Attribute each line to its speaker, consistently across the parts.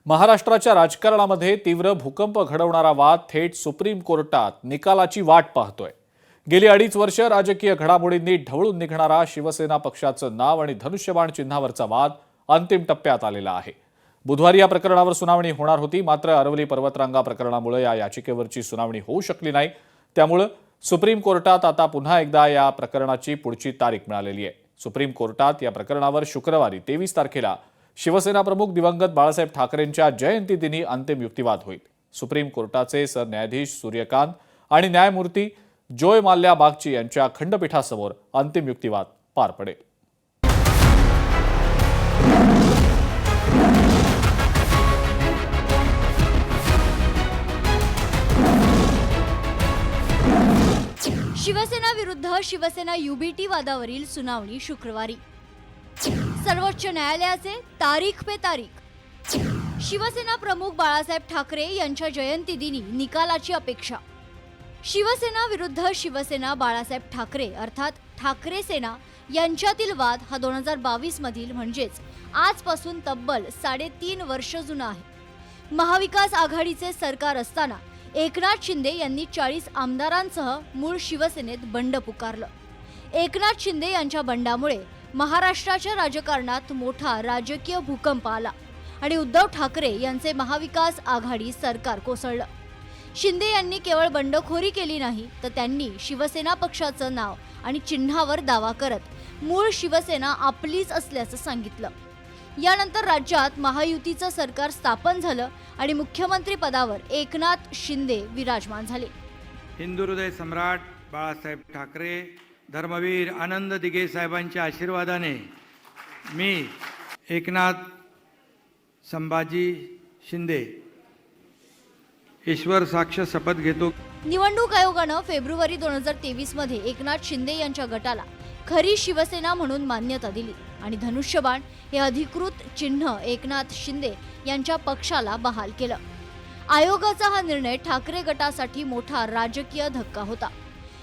Speaker 1: महाराष्ट्राच्या राजकारणामध्ये तीव्र भूकंप घडवणारा वाद थेट सुप्रीम कोर्टात निकालाची वाट पाहतोय। गेली 2.5 वर्ष राजकीय घडामोडींनी ढवळून निघणारा शिवसेना पक्षाचं नाव आणि धनुष्यबाण चिन्हावरचा वाद अंतिम टप्प्यात आलेला आहे। बुधवारी या प्रकरणावर सुनावणी होणार होती, मात्र अरवली पर्वतरांगा प्रकरणामुळे या याचिकेवरची सुनावणी होऊ शकली नाही। त्यामुळे सुप्रीम कोर्टात आता पुन्हा एकदा या प्रकरणाची पुढची तारीख मिळालेली आहे। सुप्रीम कोर्टात या प्रकरणावर शुक्रवारी 23 तारखेला शिवसेना प्रमुख दिवंगत बाळासाहेब ठाकरेंच्या जयंती दिनी अंतिम युक्तिवाद होईल। सुप्रीम कोर्टाचे सरन्यायाधीश सूर्यकांत आणि न्यायमूर्ती जोय माल्या बागची यांच्या खंडपीठासमोर अंतिम युक्तिवाद पार पडेल।
Speaker 2: शिवसेना विरुद्ध शिवसेना युबीटी वादावरील सुनावणी शुक्रवारी। सर्वोच्च न्यायालयाचे तारीख पे तारीख। शिवसेना प्रमुख बाळासाहेब ठाकरे यांच्या जयंती दिनी निकालाची अपेक्षा। शिवसेना विरुद्ध शिवसेना बाळासाहेब ठाकरे अर्थात ठाकरे सेना यांच्यातील वाद हा 2022 मधील म्हणजेच आजपासून तब्बल 3.5 वर्ष जुना आहे। महाविकास आघाडीचे सरकार असताना एकनाथ शिंदे यांनी 40 आमदारांसह मूळ शिवसेनेत बंड पुकारलं। एकनाथ शिंदे यांच्या बंडामुळे महाराष्ट्राच्या राजकारणात मोठा राजकीय भूकंप आला आणि उद्धव ठाकरे यांचे महाविकास आघाडी सरकार कोसळलं। शिंदे यांनी केवळ बंडखोरी केली नाही, तर त्यांनी शिवसेना पक्षाचं नाव आणि चिन्हावर दावा करत मूळ शिवसेना आपलीच असल्याचं सांगितलं। यानंतर राज्यात महायुतीचं सरकार स्थापन झालं आणि मुख्यमंत्री पदावर एकनाथ शिंदे विराजमान झाले।
Speaker 3: हिंदू हृदय सम्राट बाळासाहेब ठाकरे, धर्मवीर आनंद दिघे साहेबांच्या आशीर्वादाने मी एकनाथ संभाजी शिंदे ईश्वर साक्ष शपथ घेतो।
Speaker 2: निवडणूक आयोगानं फेब्रुवारी 2023 मध्ये एकनाथ शिंदे यांच्या गटाला खरी शिवसेना म्हणून मान्यता दिली आणि धनुष्यबाण हे अधिकृत चिन्ह एकनाथ शिंदे यांच्या पक्षाला बहाल केलं। आयोगाचा हा निर्णय ठाकरे गटासाठी मोठा राजकीय धक्का होता।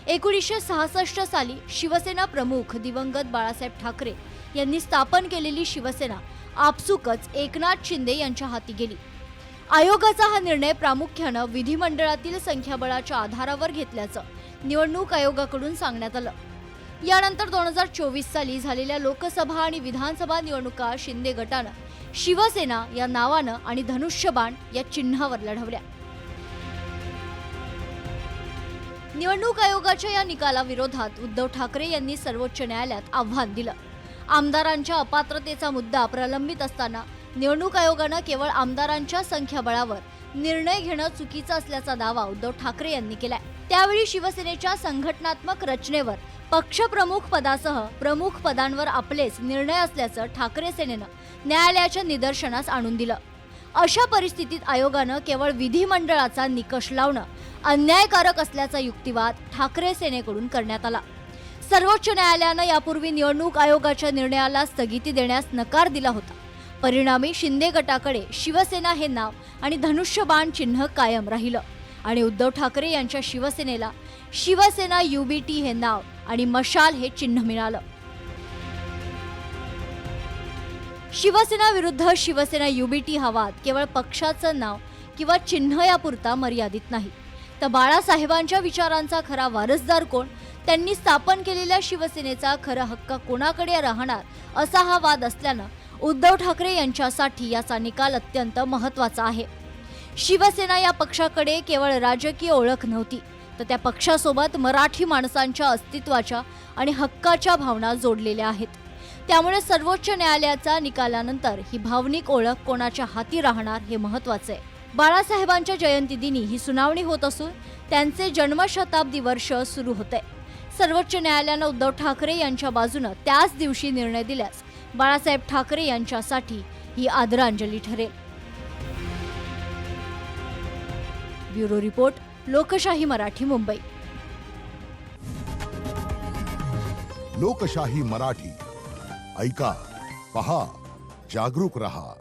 Speaker 2: 1966 साली शिवसेना प्रमुख दिवंगत बाळासाहेब ठाकरे यांनी स्थापन केलेली शिवसेना आपसुकच एकनाथ शिंदे यांच्या हाती गेली। आयोगाचा हा निर्णय प्रामुख्याने विधिमंडळातील संख्याबळाच्या आधारावर घेतल्याचं निवडणूक आयोगाकडून सांगण्यात आलं। यानंतर 2024 साली झालेल्या लोकसभा आणि विधानसभा निवडणुका शिंदे गटानं शिवसेना या नावानं आणि धनुष्यबाण या चिन्हावर लढवल्या। निवडणूक आयोगाच्या या निकालाविरोधात उद्धव ठाकरे यांनी सर्वोच्च न्यायालयात आव्हान दिलं। आमदारांच्या अपात्रतेचा मुद्दा प्रलंबित असताना निवडणूक आयोगानं केवळ आमदारांच्या संख्याबळावर निर्णय घेणं चुकीचं असल्याचा दावा उद्धव ठाकरे यांनी केलाय। त्यावेळी शिवसेनेच्या संघटनात्मक रचनेवर पक्षप्रमुख पदासह प्रमुख पदांवर आपलेच निर्णय असल्याचं ठाकरे सेनेनं न्यायालयाच्या निदर्शनास आणून दिलं। अशा परिस्थितीत आयोगानं केवळ विधिमंडळाचा निकष लावणं अन्यायकारक असल्याचा युक्तिवाद ठाकरे सेनेकडून करण्यात आला। सर्वोच्च न्यायालयानं यापूर्वी निवडणूक आयोगाच्या निर्णयाला स्थगिती देण्यास नकार दिला होता। परिणामी शिंदे गटाकडे शिवसेना हे नाव आणि धनुष्यबाण चिन्ह कायम राहिलं आणि उद्धव ठाकरे यांच्या शिवसेनेला शिवसेना युबीटी हे नाव आणि मशाल हे चिन्ह मिळालं। शिवसेना विरुद्ध शिवसेना युबीटी हा वाद केवळ पक्षाचं नाव किंवा चिन्ह यापुरता मर्यादित नाही, तर बाळासाहेबांच्या विचारांचा खरा वारसदार कोण, त्यांनी स्थापन केलेल्या शिवसेनेचा खरा हक्क कोणाकडे राहणार असा हा वाद असल्यानं उद्धव ठाकरे यांच्यासाठी याचा निकाल अत्यंत महत्त्वाचा आहे। शिवसेना या पक्षाकडे केवळ राजकीय ओळख नव्हती, तर त्या पक्षासोबत मराठी माणसांच्या अस्तित्वाच्या आणि हक्काच्या भावना जोडलेल्या आहेत। त्यामुळे सर्वोच्च न्यायालयाच्या निकालानंतर ही भावनिक ओळख कोणाच्या हाती राहणार हे महत्त्वाचं आहे। बाळासाहेबांच्या जयंती दिनी ही सुनावणी होत असून त्यांचे जन्मशताब्दी वर्ष सुरू होते। सर्वोच्च न्यायालयानं उद्धव ठाकरे यांच्या बाजूने त्याच दिवशी निर्णय दिल्यास बाळासाहेब ठाकरे यांच्यासाठी ही आदरांजली ठरेल। ब्युरो रिपोर्ट, लोकशाही मराठी, मुंबई।
Speaker 4: लोकशाही मराठी ऐका, पहा, जागरूक रहा।